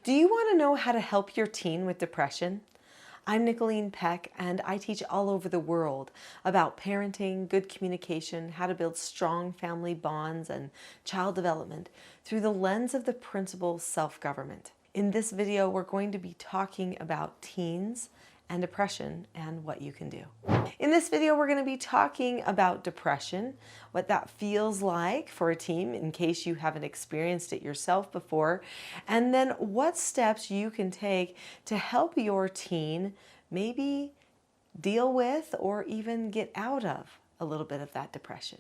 Do you want to know how to help your teen with depression? I'm Nicholeen Peck, and I teach all over the world about parenting, good communication, how to build strong family bonds, and child development through the lens of the principle self-government. In this video, we're going to be talking about teens and depression and what you can do. In this video, we're going to be talking about depression, what that feels like for a teen in case you haven't experienced it yourself before, and then what steps you can take to help your teen maybe deal with or even get out of a little bit of that depression.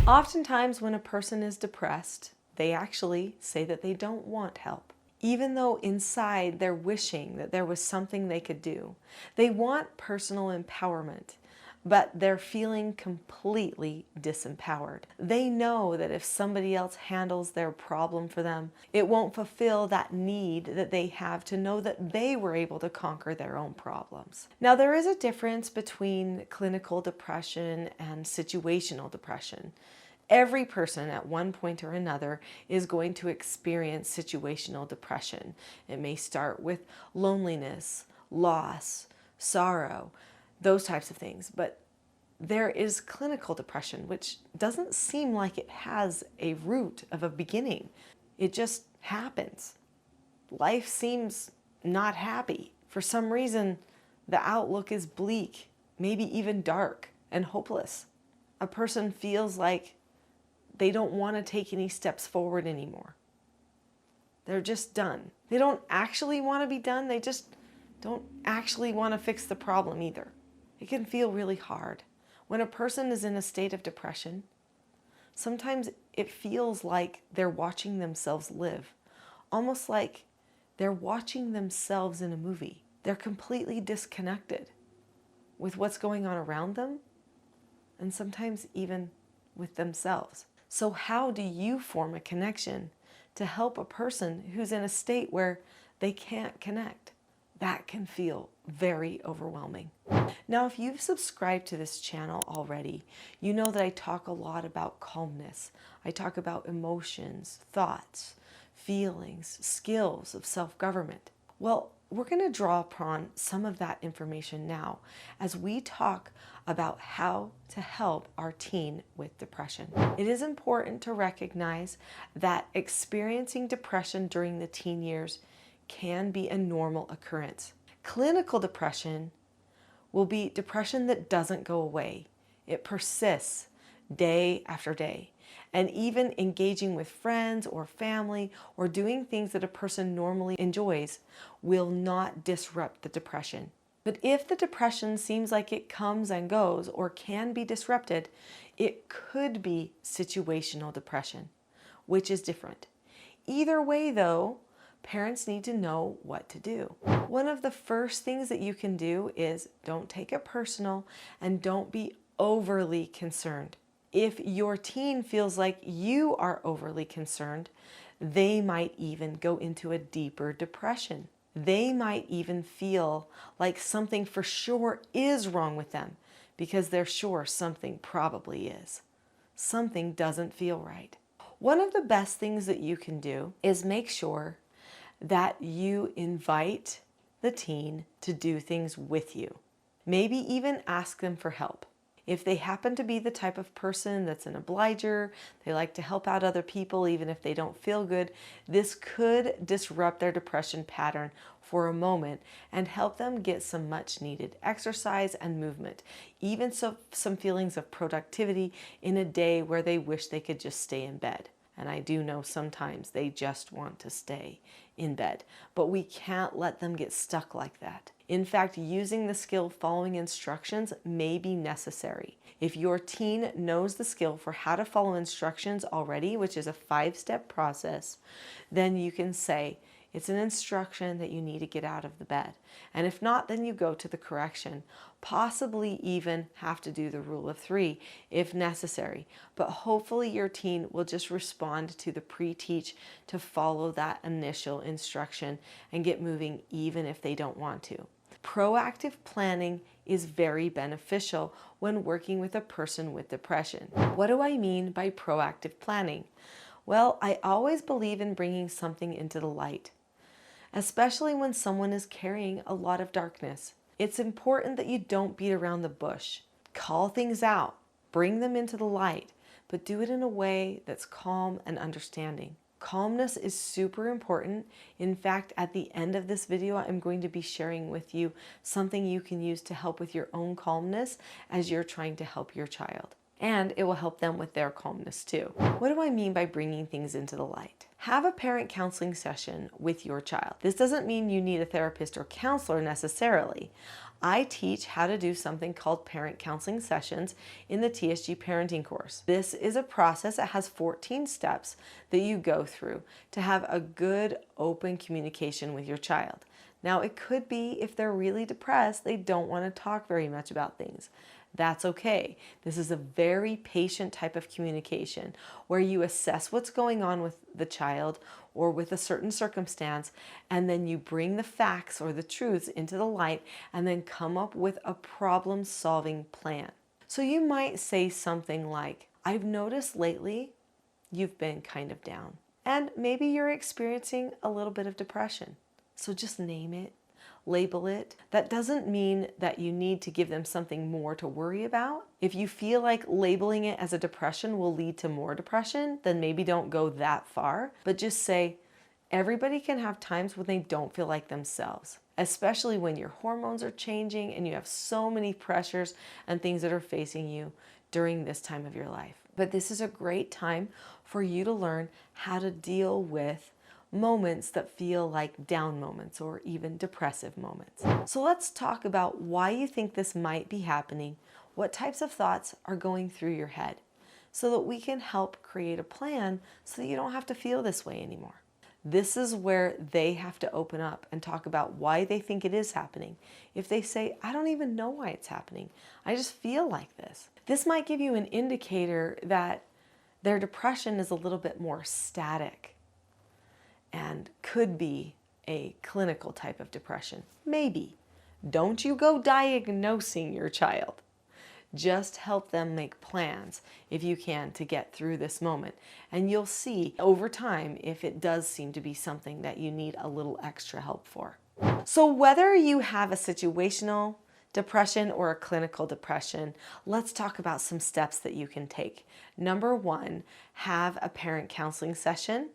Oftentimes when a person is depressed, they actually say that they don't want help, even though inside they're wishing that there was something they could do. They want personal empowerment, but they're feeling completely disempowered. They know that if somebody else handles their problem for them, it won't fulfill that need that they have to know that they were able to conquer their own problems. Now, there is a difference between clinical depression and situational depression. Every person at one point or another is going to experience situational depression. It may start with loneliness, loss, sorrow, those types of things. But there is clinical depression, which doesn't seem like it has a root of a beginning. It just happens. Life seems not happy. For some reason, the outlook is bleak, maybe even dark and hopeless. A person feels like they don't want to take any steps forward anymore. They're just done. They don't actually want to be done. They just don't actually want to fix the problem either. It can feel really hard. When a person is in a state of depression, sometimes it feels like they're watching themselves live, almost like they're watching themselves in a movie. They're completely disconnected with what's going on around them, and sometimes even with themselves. So how do you form a connection to help a person who's in a state where they can't connect? That can feel very overwhelming. Now, if you've subscribed to this channel already, you know that I talk a lot about calmness. I talk about emotions, thoughts, feelings, skills of self-government. Well, we're going to draw upon some of that information now as we talk about how to help our teen with depression. It is important to recognize that experiencing depression during the teen years can be a normal occurrence. Clinical depression will be depression that doesn't go away. It persists day after day. And even engaging with friends or family or doing things that a person normally enjoys will not disrupt the depression. But if the depression seems like it comes and goes or can be disrupted, it could be situational depression, which is different. Either way, though, parents need to know what to do. One of the first things that you can do is don't take it personal and don't be overly concerned. If your teen feels like you are overly concerned, they might even go into a deeper depression. They might even feel like something for sure is wrong with them because they're sure something probably is. Something doesn't feel right. One of the best things that you can do is make sure that you invite the teen to do things with you. Maybe even ask them for help. If they happen to be the type of person that's an obliger, they like to help out other people even if they don't feel good, this could disrupt their depression pattern for a moment and help them get some much needed exercise and movement, even some feelings of productivity in a day where they wish they could just stay in bed. And I do know sometimes they just want to stay in bed, but we can't let them get stuck like that. In fact, using the skill following instructions may be necessary. If your teen knows the skill for how to follow instructions already, which is a 5-step process, then you can say, it's an instruction that you need to get out of the bed. And if not, then you go to the correction. Possibly even have to do the rule of 3 if necessary. But hopefully your teen will just respond to the pre-teach to follow that initial instruction and get moving even if they don't want to. Proactive planning is very beneficial when working with a person with depression. What do I mean by proactive planning? Well, I always believe in bringing something into the light, especially when someone is carrying a lot of darkness. It's important that you don't beat around the bush. Call things out, bring them into the light, but do it in a way that's calm and understanding. Calmness is super important. In fact, at the end of this video, I'm going to be sharing with you something you can use to help with your own calmness as you're trying to help your child. And it will help them with their calmness too. What do I mean by bringing things into the light? Have a parent counseling session with your child. This doesn't mean you need a therapist or counselor necessarily. I teach how to do something called parent counseling sessions in the TSG parenting course. This is a process that has 14 steps that you go through to have a good open communication with your child. Now, it could be if they're really depressed, they don't want to talk very much about things. That's okay. This is a very patient type of communication where you assess what's going on with the child or with a certain circumstance, and then you bring the facts or the truths into the light and then come up with a problem-solving plan. So you might say something like, I've noticed lately you've been kind of down, and maybe you're experiencing a little bit of depression. So just name it. Label it. That doesn't mean that you need to give them something more to worry about. If you feel like labeling it as a depression will lead to more depression, then maybe don't go that far, but just say, everybody can have times when they don't feel like themselves, especially when your hormones are changing and you have so many pressures and things that are facing you during this time of your life. But this is a great time for you to learn how to deal with moments that feel like down moments or even depressive moments. So let's talk about why you think this might be happening, what types of thoughts are going through your head, so that we can help create a plan so that you don't have to feel this way anymore. This is where they have to open up and talk about why they think it is happening. If they say, I don't even know why it's happening, I just feel like this. This might give you an indicator that their depression is a little bit more static and could be a clinical type of depression. Maybe. Don't you go diagnosing your child. Just help them make plans, if you can, to get through this moment. And you'll see over time if it does seem to be something that you need a little extra help for. So whether you have a situational depression or a clinical depression, let's talk about some steps that you can take. Number one, have a parent counseling session.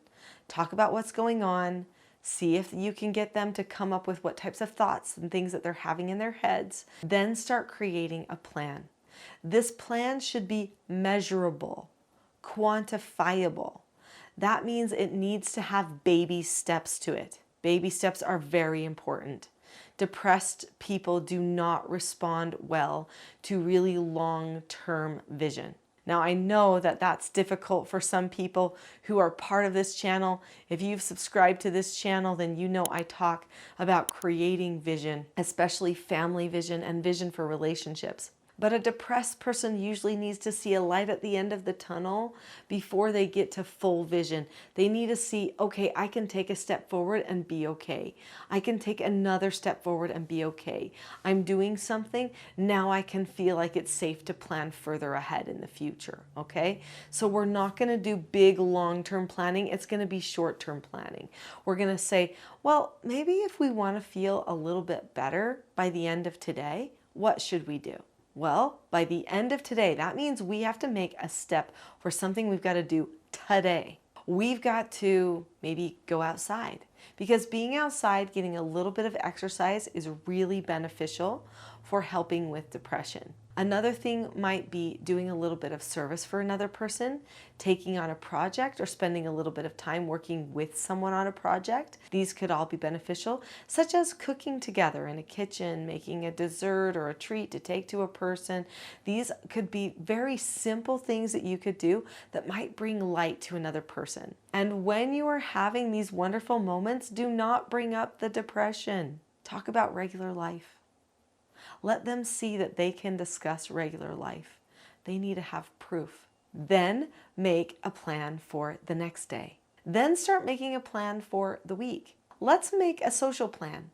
Talk about what's going on, see if you can get them to come up with what types of thoughts and things that they're having in their heads. Then start creating a plan. This plan should be measurable, quantifiable. That means it needs to have baby steps to it. Baby steps are very important. Depressed people do not respond well to really long-term vision. Now, I know that that's difficult for some people who are part of this channel. If you've subscribed to this channel, then you know I talk about creating vision, especially family vision and vision for relationships. But a depressed person usually needs to see a light at the end of the tunnel before they get to full vision. They need to see, okay, I can take a step forward and be okay. I can take another step forward and be okay. I'm doing something, now I can feel like it's safe to plan further ahead in the future, okay? So we're not gonna do big long-term planning, it's gonna be short-term planning. We're gonna say, well, maybe if we wanna feel a little bit better by the end of today, what should we do? Well, by the end of today, that means we have to make a step for something we've got to do today. We've got to maybe go outside, because being outside, getting a little bit of exercise is really beneficial for helping with depression. Another thing might be doing a little bit of service for another person, taking on a project or spending a little bit of time working with someone on a project. These could all be beneficial, such as cooking together in a kitchen, making a dessert or a treat to take to a person. These could be very simple things that you could do that might bring light to another person. And when you are having these wonderful moments, do not bring up the depression. Talk about regular life. Let them see that they can discuss regular life. They need to have proof. Then make a plan for the next day. Then start making a plan for the week. Let's make a social plan.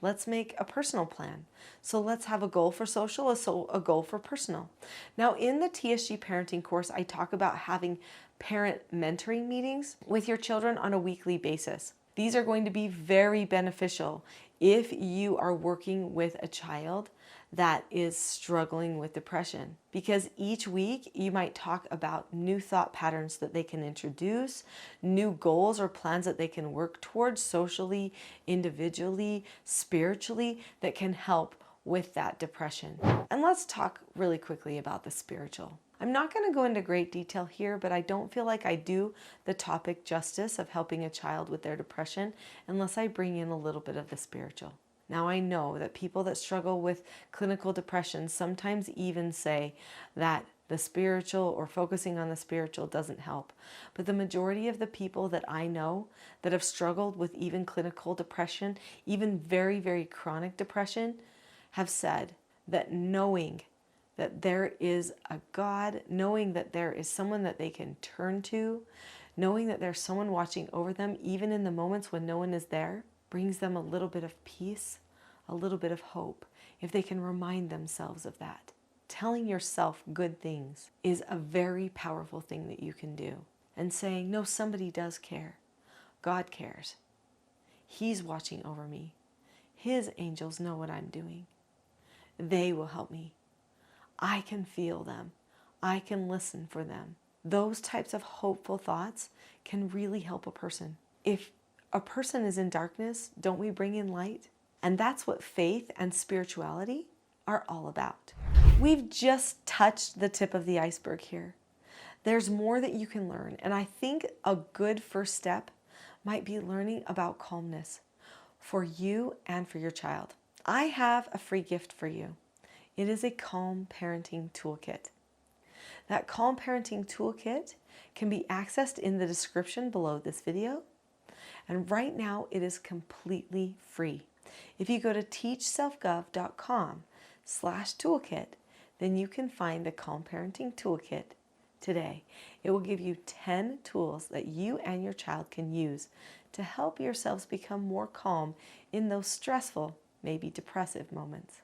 Let's make a personal plan. So let's have a goal for social, a goal for personal. Now in the TSG parenting course, I talk about having parent mentoring meetings with your children on a weekly basis. These are going to be very beneficial if you are working with a child that is struggling with depression, because each week you might talk about new thought patterns that they can introduce, new goals or plans that they can work towards socially, individually, spiritually, that can help with that depression. And let's talk really quickly about the spiritual. I'm not going to go into great detail here, but I don't feel like I do the topic justice of helping a child with their depression unless I bring in a little bit of the spiritual. Now I know that people that struggle with clinical depression sometimes even say that the spiritual or focusing on the spiritual doesn't help. But the majority of the people that I know that have struggled with even clinical depression, even very, very chronic depression, have said that knowing that there is a God, knowing that there is someone that they can turn to, knowing that there's someone watching over them, even in the moments when no one is there, brings them a little bit of peace, a little bit of hope, if they can remind themselves of that. Telling yourself good things is a very powerful thing that you can do. And saying, no, somebody does care. God cares. He's watching over me. His angels know what I'm doing. They will help me. I can feel them. I can listen for them. Those types of hopeful thoughts can really help a person. If a person is in darkness, don't we bring in light? And that's what faith and spirituality are all about. We've just touched the tip of the iceberg here. There's more that you can learn, and I think a good first step might be learning about calmness for you and for your child. I have a free gift for you. It is a Calm Parenting Toolkit. That Calm Parenting Toolkit can be accessed in the description below this video. And right now it is completely free. If you go to teachselfgov.com/toolkit, then you can find the Calm Parenting Toolkit today. It will give you 10 tools that you and your child can use to help yourselves become more calm in those stressful, maybe depressive moments.